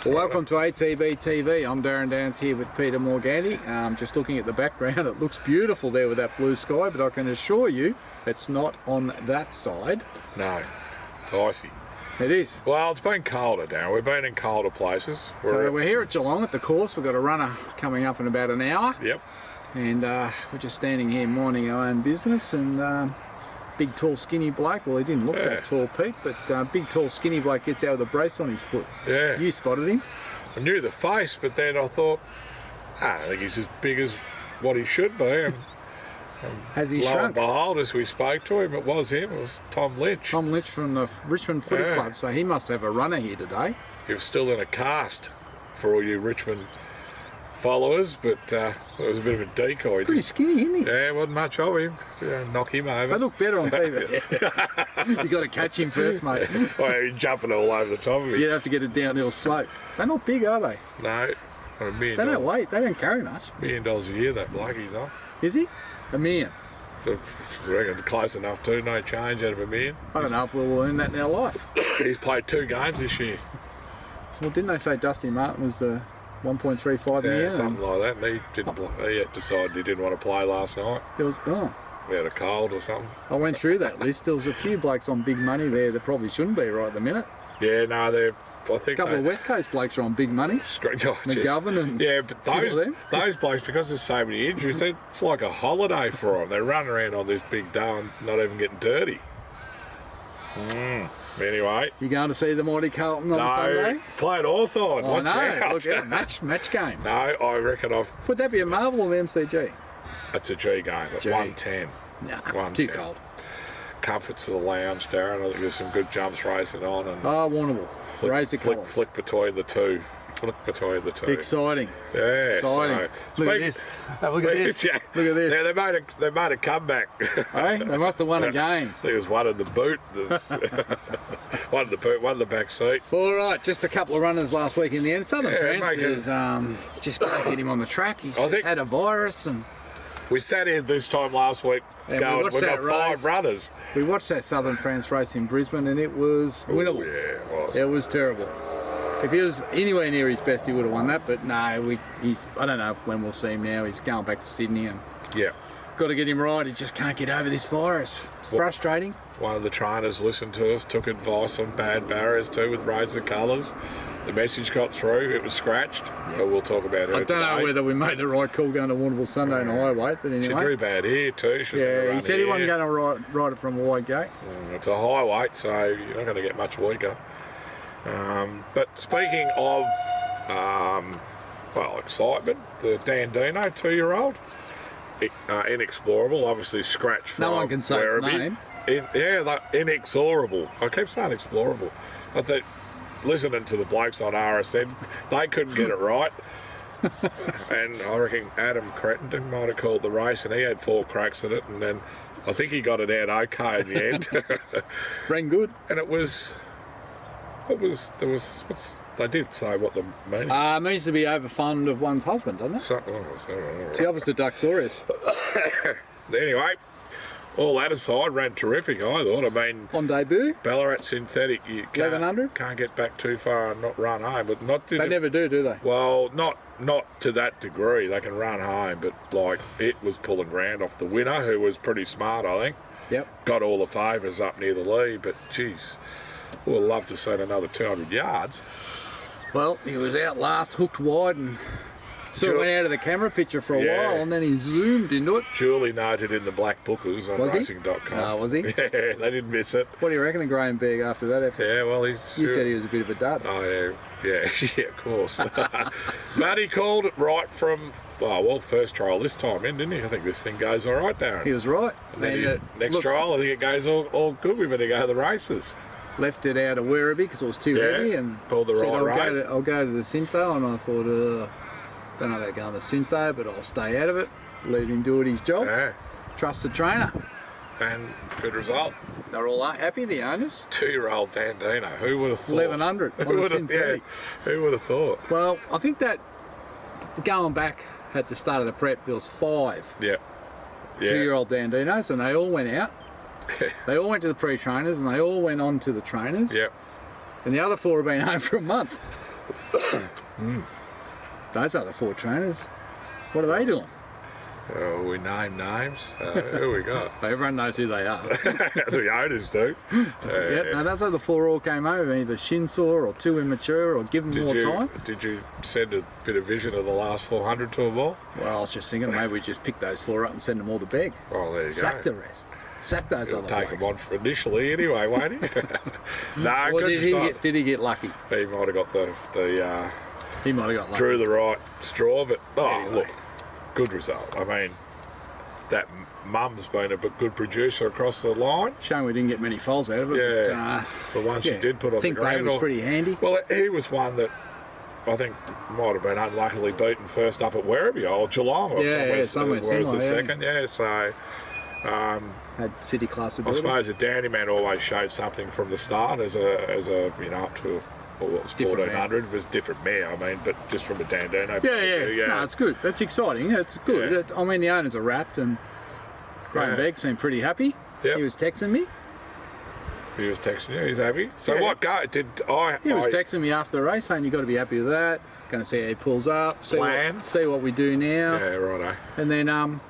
Well, welcome to ATB TV. I'm Darren Downs here with Peter Morganti. Just looking at the background, it looks beautiful there with that blue sky, but I can assure you it's not on that side. No, it's icy. It is. Well, it's been colder, Darren. We've been in colder places. We're here at Geelong at the course. We've got a runner coming up in about an hour. Yep. And we're just standing here minding our own business, and big, tall, skinny bloke. Well, he didn't look that tall, Pete, but big, tall, skinny bloke gets out with a brace on his foot. Yeah. You spotted him. I knew the face, but then I thought, I don't think he's as big as what he should be. And Has he lo shrunk? and behold, as we spoke to him, it was him. It was Tom Lynch. Tom Lynch from the Richmond Footy Club, so he must have a runner here today. He was still in a cast for all you Richmond followers, but it was a bit of a decoy. Pretty skinny, isn't he? Yeah, wasn't much of him. Knock him over. They look better on TV. You got to catch him first, mate. Well, he's jumping all over the top of me. You'd have to get a downhill slope. They're not big, are they? No, $1 million. They don't weigh. They don't carry much. $1 million a year that bloke he's on. Is he? $1 million. So, I reckon close enough too. No change out of $1 million. I don't know if we'll earn that in our life. He's played 2 games this year. Well, didn't they say Dusty Martin was the 1.35 million? Yeah, something like that. And he didn't. He decided he didn't want to play last night. There was. Oh, He had a cold or something. I went through that list. There was a few blokes on big money there that probably shouldn't be right at the minute. Yeah, no, they're. I A think couple of West Coast blokes are on big money. McGovern and yeah, but those blokes, because there's so many injuries, it's like a holiday for them. They run around on this big day and not even getting dirty. Anyway. You going to see the mighty Carlton on Sunday? Playing Hawthorn. Oh, Watch out. Look out, match game. No, I reckon Would that be a Marvel or the MCG? It's a G game at 110. Nah, 110. too cold. Comforts of the lounge, Darren. I think there's some good jumps racing on. And Warnable. flick between the two. Exciting. Yeah. Exciting. So, Look at this. Look at this. Yeah. Look at this. Yeah, they made a comeback. Hey, they must have won a game. I think it was one in the boot. One in the boot, one in the back seat. All right, just a couple of runners last week in the end. Southern France just can't get him on the track. He's had a virus and. We sat in this time last week going, we've got 5 runners. We watched that Southern France race in Brisbane and it was winnable. Yeah, it was. It was terrible. If he was anywhere near his best, he would have won that, but no, I don't know when we'll see him now. He's going back to Sydney and got to get him right. He just can't get over this virus. It's frustrating. One of the trainers listened to us, took advice on bad barriers too with Razor Colours. The message got through. It was scratched, but we'll talk about it. I don't know whether we made the right call going to Warrnambool Sunday in a high weight, but anyway. She drew bad here too. He said he wasn't going to ride it from a wide gate. It's a high weight, so you're not going to get much weaker. But speaking of, excitement, the Dandino 2-year-old, inexplorable, obviously scratched from no one can say his name. Inexorable. I keep saying explorable. I think, listening to the blokes on RSN, they couldn't get it right. And I reckon Adam Crittenden might have called the race, and he had 4 cracks at it, and then I think he got it out okay in the end. Ran good. And they did say what the meaning. It means to be over fond of one's husband, doesn't it? It's the opposite Ductorius. Anyway, all that aside, ran terrific, I thought. I mean, on debut, Ballarat synthetic, you 1100 can't get back too far and not run home, but not. They never do they? Well, not to that degree. They can run home, but like it was pulling ground off the winner, who was pretty smart, I think. Yep. Got all the favours up near the lead, but geez, we'll love to see another 200 yards. Well, he was out last, hooked wide, and sort of went out of the camera picture for a while, and then he zoomed into it. Duly noted in the black bookers on racing.com. Was he? Yeah, they didn't miss it. What do you reckon of Graham Begg after that effort? Yeah, well, You said he was a bit of a dud. Oh, yeah, of course. Matty called it right from, first trial this time in, didn't he? I think this thing goes all right, Darren. He was right. And then next trial, I think it goes all good. We better go to the races. Left it out of Werribee because it was too heavy and pulled the right road. I'll go to the Syntho, and I thought, don't know about going to the Syntho, but I'll stay out of it, let him do his job. Yeah. Trust the trainer. And good result. They're all happy, the owners. 2-year-old Dandino. Who would have thought? 1100 on a synthetic. Who would have thought? Well, I think that going back at the start of the prep, there was 5 2-year-old Dandinos, and they all went out. They all went to the pre-trainers, and they all went on to the trainers. Yep. And the other 4 have been home for a month. Those are the 4 trainers. What are they doing? We name names. Who we got? Everyone knows who they are. The owners do. Yep, no, that's how the 4 all came over, either shin sore or too immature or give them more time. Did you send a bit of vision of the last 400 to them all? Well, I was just thinking maybe we just pick those 4 up and send them all to beg. Oh, there you Sack go. the rest. Sack those He'll other take them blokes. on for initially anyway, won't he? No, Or good did he get lucky? He might have got the He might have got lucky. drew the right straw, but Anyway. look, good result. I mean, that mum's been a good producer across the line. Shame we didn't get many foals out of it. Yeah, But, the one she yeah, did put on I think the ground. Babe was pretty handy. Well, he was one that I think might have been unluckily beaten first up at Werribee or Geelong or somewhere where was the similar, second. Yeah, so Had city class I ability. suppose the Dandy Man always showed something from the start as a up to what was Different 1400. It was different mare, I mean, but just from a Dandino. Yeah. No, it's good. That's exciting. It's good. Yeah. I mean, the owners are wrapped, and Graham Yeah. Begg seemed pretty happy. Yep. He was texting me. He was texting you. He's happy. So Yeah. what go did I? He was I texting me after the race saying you got to be happy with that. Going to see how he pulls up. Plans? See what we do now. yeah, righto. And then about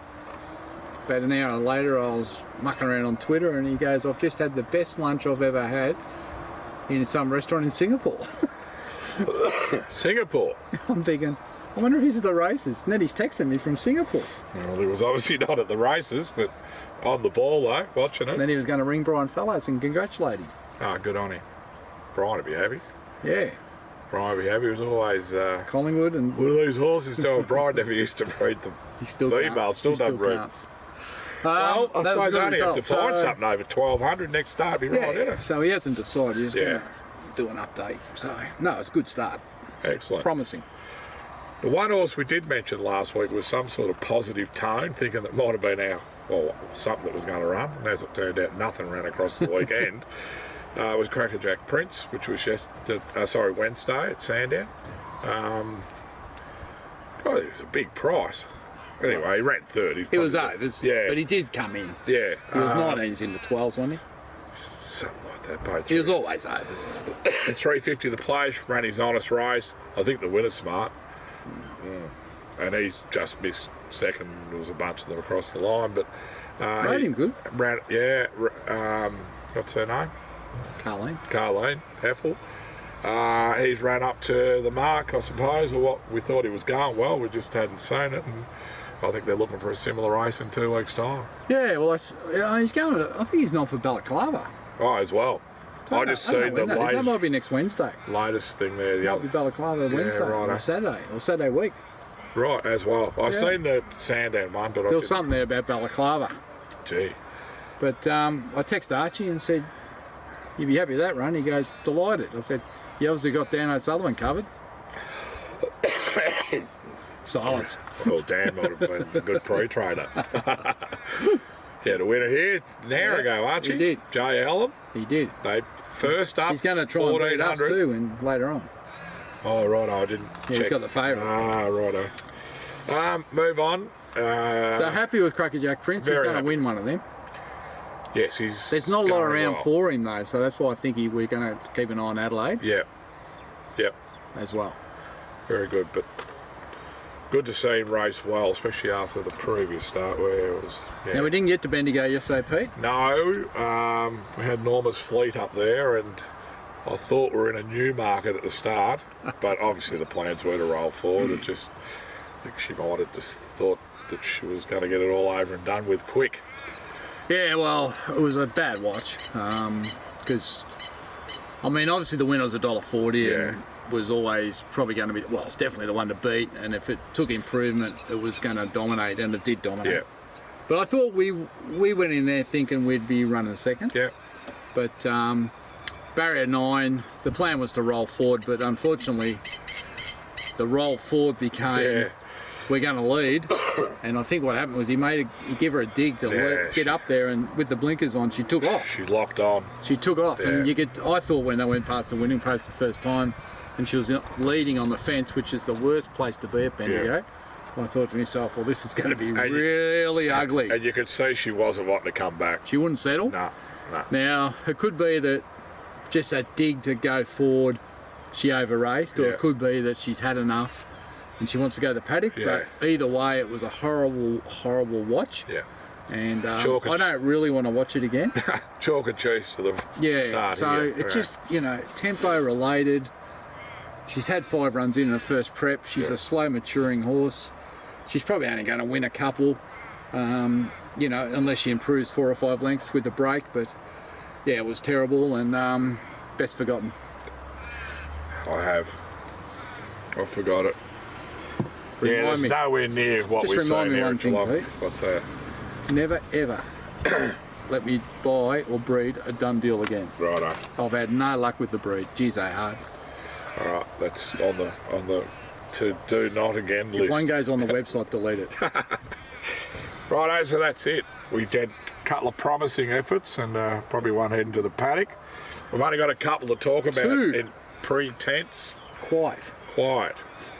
an hour later, I was mucking around on Twitter, and he goes, "I've just had the best lunch I've ever had in some restaurant in Singapore." Singapore. I'm thinking, I wonder if he's at the races. And then he's texting me from Singapore. Well, he was obviously not at the races, but on the ball though, watching it. And then he was going to ring Brian Fellows and congratulate him. Oh, good on him. Brian would be happy. Yeah, Brian would be happy. He was always. Collingwood and What are these horses doing? Brian never used to breed them. he still Female can't. still He doesn't breed. can't. Well, I that was suppose a good only have to result. find So, something over 1200 next start. Be right, isn't it? so he hasn't decided. He's Yeah. going to do an update. So no, it's a good start. Excellent. Promising. The one horse we did mention last week was some sort of positive tone, thinking that might have been something that was going to run, and as it turned out, nothing ran across the weekend. Was Crackerjack Prince, which was Wednesday at Sandown. God, it was a big price. Anyway, he ran third. He was overs, Yeah. but he did come in. Yeah. He was 19s into 12s, wasn't he? Something like that. Both He was always overs. 350 the place, ran his honest race. I think the winner's smart. And he's just missed second. There was a bunch of them across the line, but Rode him good. What's her name? Carleen. Carleen Heffel. He's ran up to the mark, I suppose, or what we thought he was going well. We just hadn't seen it, and I think they're looking for a similar race in 2 weeks' time. Yeah, well, he's going. I think he's not for Balaclava. Oh, as well. I just seen the That might be next Wednesday. latest thing there. The Might be Balaclava Wednesday righto. or Saturday week. Right, as well. I seen the Sandown one, but There was something there about Balaclava. Gee. But I texted Archie and said, "You'd be happy with that run?" He goes, "Delighted." I said, "You obviously got Dan O'Sullivan covered." Silence. Well, Dan might have been a good pre-trader. Yeah, the winner here an hour ago, Archie. He did. Jay Allen. He did. They first up. He's going to try and beat us 1400. too later on. Oh, right. I didn't. Yeah, check. he's got the favourite. Ah, righto. Move on. So happy with Crackerjack Prince. He's very going to happy. win one of them. Yes, he's. There's not a lot going around well. for him though, so that's why I think we're going to keep an eye on Adelaide Yep. as well. Very good, but good to see him race well, especially after the previous start where it was. Yeah. Now we didn't get to Bendigo yesterday, Pete. No, we had Norma's fleet up there, and I thought we were in a new market at the start, but obviously the plans were to roll forward. It just, I think she might have just thought that she was going to get it all over and done with quick. Yeah, well, it was a bad watch because, I mean, obviously the winner was $1.40 Yeah. and was always probably going to be, well, it's definitely the one to beat, and if it took improvement, it was going to dominate, and it did dominate. Yeah, But I thought we went in there thinking we'd be running second. yeah, But barrier 9, the plan was to roll forward, but unfortunately the roll forward became yeah. we're going to lead, and I think what happened was he gave her a dig to get up there, and with the blinkers on, she took off. She locked on. She took off, and Yeah. I thought when they went past the winning post the first time, and she was leading on the fence, which is the worst place to be at Bendigo. I thought to myself, well, this is going to be really ugly. And you could see she wasn't wanting to come back. She wouldn't settle. No. Now, it could be that just that dig to go forward she over-raced, or it could be that she's had enough and she wants to go to the paddock. But either way, it was a horrible, horrible watch. Yeah. And I don't really want to watch it again. Chalk and cheese to the start so here. it's just, you know, tempo related. She's had 5 runs in her first prep. She's a slow maturing horse. She's probably only going to win a couple, you know, unless she improves 4 or 5 lengths with the break. But yeah, it was terrible and best forgotten. I've forgot it. Remind me. Nowhere near what we're saying here in Geelong. Pete. What's that? Never ever let me buy or breed a done deal again. Righto. I've had no luck with the breed. Geez, they hard. All right, that's on the to do not again list. If one goes on the website, delete it. Righto, so that's it. We did a couple of promising efforts and probably one heading to the paddock. We've only got a couple to talk about 2. in pre-tense. Quiet.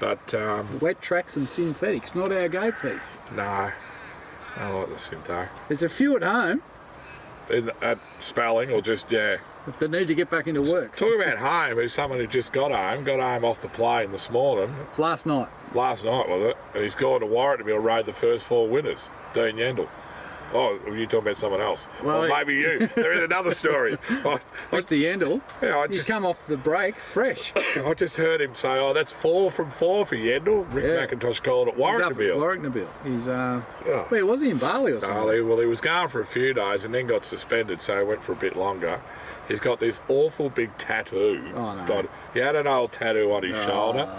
But Wet tracks and synthetics, not our go, Pete. no, I like the Syntho. There's a few at home At Spelling or just, that need to get back into work. Talk about home, who's someone who just got home off the plane this morning. Last night. Last night, was it? And he's gone to Warrnambool, rode the first 4 winners. Dean Yendall. Oh, you talking about someone else? Well, or maybe you. There is another story. Mr. Yendall. Yeah, He's come off the break fresh. I just heard him say, "Oh, that's 4 from 4 for Yendall." Rick McIntosh called it Warrnambool. Warrnambool. He's where was he, in Bali or something? Well, he was gone for a few days and then got suspended, so he went for a bit longer. He's got this awful big tattoo. Oh no! God, he had an old tattoo on his shoulder.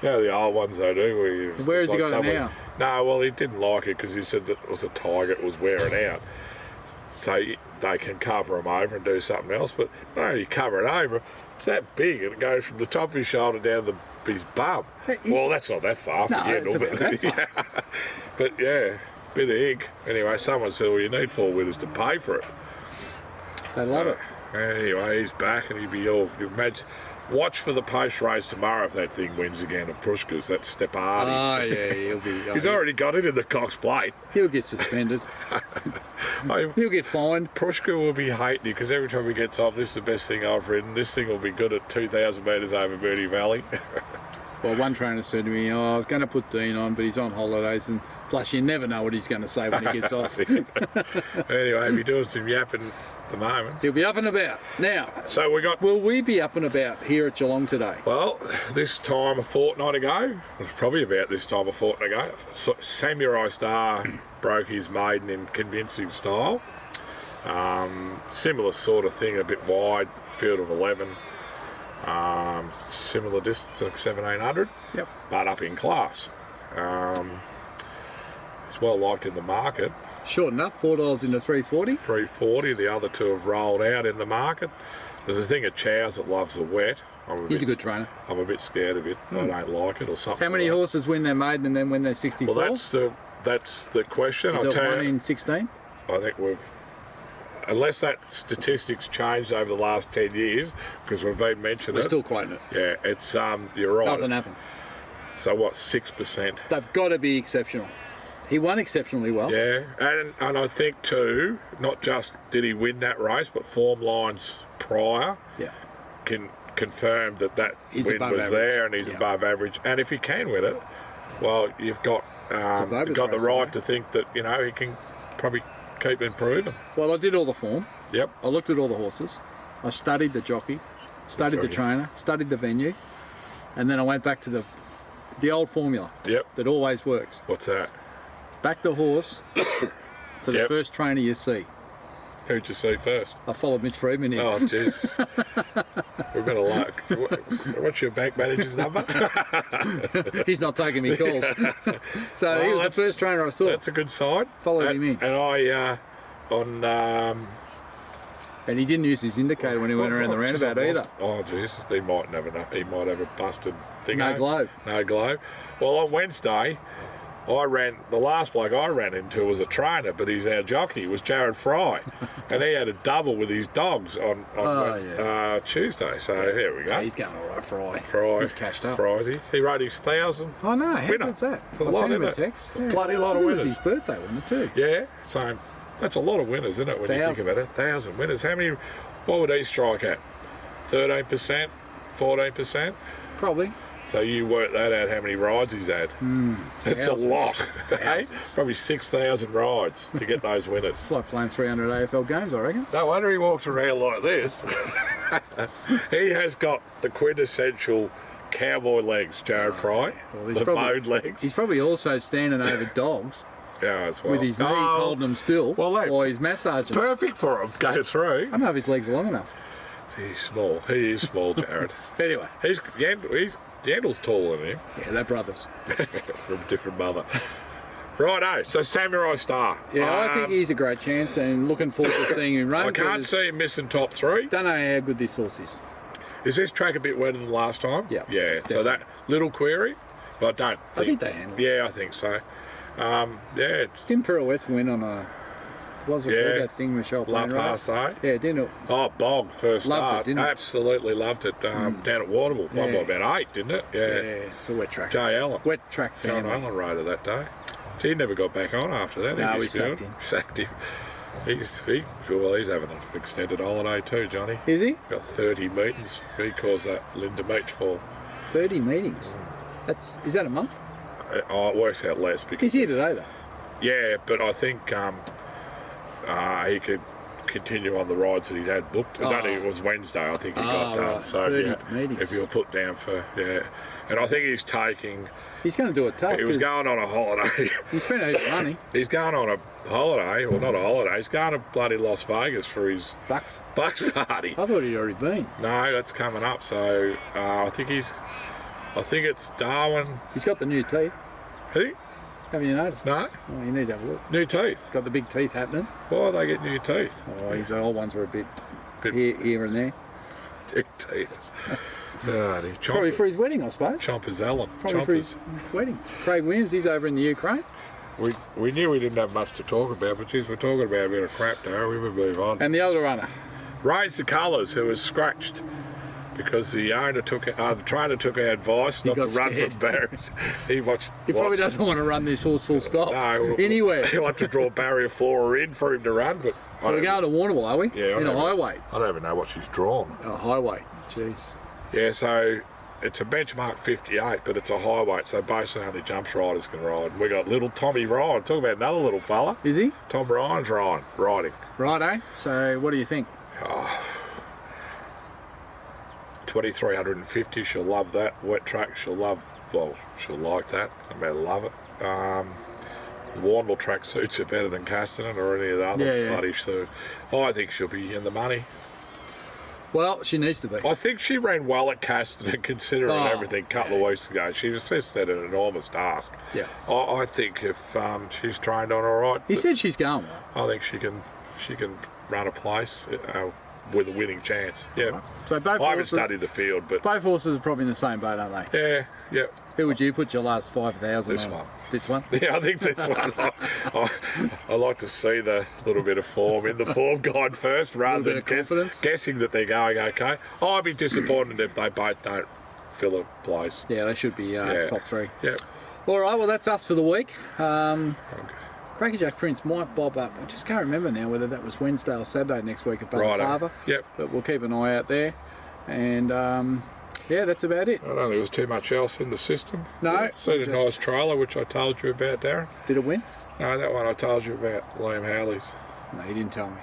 You know the old ones they do. Where has he got it now? No, well, he didn't like it because he said that it was a tiger, it was wearing out. So they can cover him over and do something else, but not only cover it over, it's that big and it goes from the top of his shoulder down his bum. Well, that's not that far for Yendall, but yeah, bit of ink. Anyway, someone said, well, you need 4 winners to pay for it. They love it. Anyway, he's back and he'll be all. Watch for the post race tomorrow if that thing wins again of Prushka's. That's Stepardi. Oh yeah, he'll be. He's already got it in the Cox plate. He'll get suspended. He'll get fined. Prushka will be hating you because every time he gets off, this is the best thing I've ridden. This thing will be good at 2,000 metres over Moonee Valley. Well, one trainer said to me, I was going to put Dean on, but he's on holidays, and plus you never know what he's going to say when he gets off. Anyway, he's doing some yapping at the moment. He'll be up and about. Now, so will we be up and about here at Geelong today? Well, this time a fortnight ago, it was probably about this time a fortnight ago, Samurai Star broke his maiden in convincing style. Similar sort of thing, a bit wide, field of 11. Similar distance, like 1,700, but up in class. He's well liked in the market. Shorten up, $4 into 340. 340. The other 2 have rolled out in the market. There's a thing of Chows that loves the wet. He's a good trainer. I'm a bit scared of it. I don't like it or something. How many horses win their maiden and then win their 64? Well, that's the question. Is it 1 in 16? I think unless that statistics changed over the last 10 years, because we've been mentioning We're still quoting it. Yeah, it's you're right. Doesn't happen. So what? 6%. They've got to be exceptional. He won exceptionally well. Yeah, and I think too, not just did he win that race, but form lines prior can confirm that he's win was average. There and he's above average. And if he can win it, well, you've got the right to think that he can probably keep improving. Well, I did all the form. Yep. I looked at all the horses. I studied the jockey, studied the trainer, studied the venue, and then I went back to the old formula. Yep. That always works. What's that? Back the horse for the first trainer you see. Who'd you see first? I followed Mitch Friedman here. Oh, Jesus. We've got a luck. What's your bank manager's number? He's not taking me calls. So he was the first trainer I saw. That's a good sign. Followed him in. And I, and he didn't use his indicator when he went around the roundabout either. Oh, Jesus. He might never know. He might have a busted thing. No globe. No globe. Well, on Wednesday, the last bloke I ran into was a trainer, but our jockey was Jared Fry, and he had a double with his dogs on Tuesday. So here we go. Yeah, he's going all right, Fry. He's cashed up. Fryzy. He rode his 1,000. Oh no, how winner. good's that? It's a I lot, sent him a isn't it? text. Bloody lot of winners. It was his birthday, wasn't it too? Yeah, so that's a lot of winners, isn't it, when you think about it? 1,000 winners. What would he strike at? 13%? 14%? Probably. So you work that out, how many rides he's had. That's a lot. Thousands. Probably 6,000 rides to get those winners. It's like playing 300 AFL games, I reckon. No wonder he walks around like this. He has got the quintessential cowboy legs, Jared Fry. Well, the bowed legs. He's probably also standing over dogs Yeah, as well. with his knees holding them still while he's massaging. Perfect for him. Go through. I don't know if his legs are long enough. He's small. He is small, Jared. Anyway. Yandel's taller than him. Yeah, they're brothers. From a different mother. Righto, so Samurai Star. Yeah, I think he's a great chance and looking forward to seeing him run. I can't see him missing top 3. Don't know how good this horse is. Is this track a bit wetter than last time? Yeah. Yeah, Definitely. so that little query, but I don't think. I think they handle it. Yeah, I think so. Didn't Pirouette win on a... What was it that thing Michelle La playing, right? Passe. Yeah, didn't it? Oh, Bog, first Loved it, start. didn't it? Absolutely loved it. Down at Waterville. Won by about 8, didn't it? Yeah, it's a wet track. Jay Allen. Wet track John fan. Allen rode it that day. So he never got back on after that. No, He we was good. sacked him. He's having an extended holiday too, Johnny. Is he? Got 30 meetings. He calls that Linda Beach for. 30 meetings. Is that a month? Oh, it works out less because. He's here today, though. Yeah, but I think he could continue on the rides that he had booked. I don't think it was Wednesday. I think he got done. Right. So 30 meetings. if you're put down for and I think he's taking. He's going to do it tough. He was going on a holiday. He spent a heap of money. He's going on a holiday. Well, not a holiday. He's going to bloody Las Vegas for his Bucks. party. I thought he'd already been. No, that's coming up. So I think it's Darwin. He's got the new teeth. Who? Haven't you noticed? No. Oh, you need to have a look. New teeth. Got the big teeth happening. Why do they get new teeth? Oh, his old ones were a bit Bit- here and there. Big teeth. Probably for his wedding, I suppose. Chompers Allen. Probably for his wedding. Craig Williams, he's over in the Ukraine. We knew we didn't have much to talk about, but geez, we're talking about a bit of crap now. We would move on. And the other runner. Raise the Colours, who was scratched because the owner the trainer took our advice not to got run scared. from barriers. He Probably doesn't want to run this horse full stop. No, Anywhere. He wanted to draw barrier 4 in for him to run, but So we're going to Warrnambool, are we? Yeah, in a highway. I don't even know what she's drawn. A highway. Jeez. Yeah, so it's a benchmark 58, but it's a highway, so both only jumps riders can ride. We got little Tommy Ryan. Talk about another little fella. Is he? Tom Ryan's riding. Righto. So what do you think? 2,350. She'll love that. Wet track. She'll like that. I mean, love it. The Warrnambool track suits her better than Castanen or any of the other bloody suit. I think she'll be in the money. Well, she needs to be. I think she ran well at Castanen considering everything a couple of weeks ago. She was just at an enormous task. Yeah. I think if she's trained on all right, He said she's going well. I think she can run a place with a winning chance. Yeah. Right. So both I haven't horses, studied the field, but both horses are probably in the same boat, aren't they? yeah. Who would you put your last 5,000 This on? one. This one? Yeah, I think this one. I like to see the little bit of form in the form guide first, rather than guessing that they're going okay. I'd be disappointed if they both don't fill a place. Yeah, they should be top 3. Yeah. All right, well, that's us for the week. Crackerjack Prince might bob up. I just can't remember now whether that was Wednesday or Saturday next week at Balaclava. Yep. But we'll keep an eye out there. And, yeah, that's about it. I don't think there was too much else in the system. No. Seen a nice trailer, which I told you about, Darren. Did it win? No, that one I told you about, Liam Howley's. No, you didn't tell me.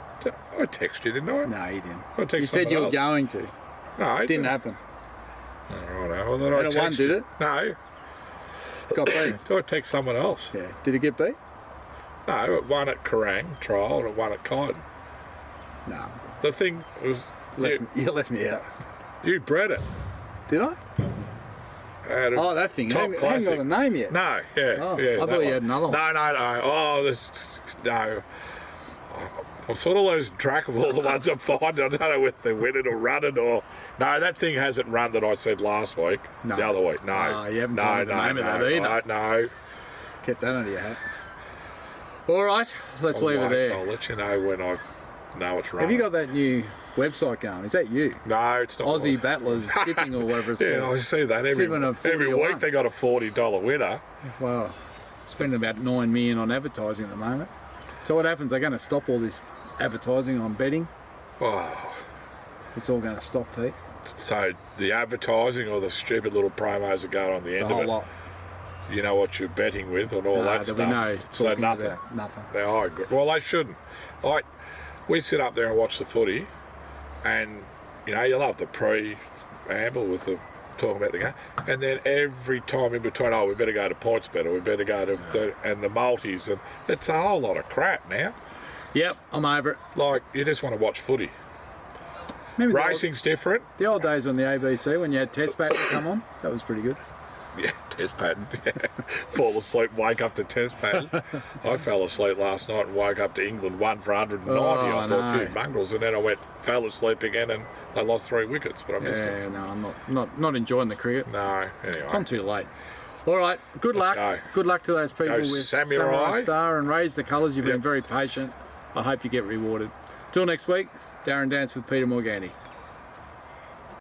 I texted you, didn't I? No, you didn't. I texted You said you were else. going to. No, It didn't happen. Oh, righto. Well, then I And it won, texted did you. it? No. Got beat. I text someone else. Yeah. Did it get beat? No, it won at Kerrang trial and it won at Kyneton. No. The thing was, You left me out. you bred it. Did I? Oh, that thing. Top Hasn't classic. got a name yet. No, yeah. Oh, yeah, I that thought you one. had another one. No. Oh, no. I'm sort of losing track of all the ones I'm finding. I don't know whether they're winning or running or... No, that thing hasn't run that I said last week. No. The other week, no. Oh, you haven't told me the name of that either. No. Kept that under your hat. All right, let's leave it there. I'll let you know when I know it's running. Have you got that new website going? Is that you? No, it's not. Aussie Battlers Tipping or whatever it's Yeah, called. I see that every Tipping a 40 or week. one. They got a $40 winner. Well, spending about $9 million on advertising at the moment. So what happens? They're going to stop all this advertising on betting. Oh, It's all going to stop, Pete. So the advertising or the stupid little promos that go on the end The whole of it, lot. you know what you're betting with and all that stuff. No so nothing. Nothing. No, I agree. Well, they shouldn't. Like, we sit up there and watch the footy, and you know you love the preamble with the talking about the game, and then every time in between, oh, we better go to points better, we better go to and the multis, and it's a whole lot of crap now. Yep, I'm over it. Like, you just want to watch footy. Remember Racing's different. the old days on the ABC when you had Test Match come on? That was pretty good. Yeah, test pattern. Yeah. Fall asleep, wake up to test pattern. I fell asleep last night and woke up to England 1 for 190. I thought, you mongrels, and then I fell asleep again, and they lost 3 wickets. But I missed it. Yeah, no, I'm not enjoying the cricket. No, anyway. It's on too late. All right, good luck. Go. Good luck to those people Go with Samurai Star and Raise the Colours. You've been Yep. very patient. I hope you get rewarded. Till next week, Darren Dance with Peter Morgani.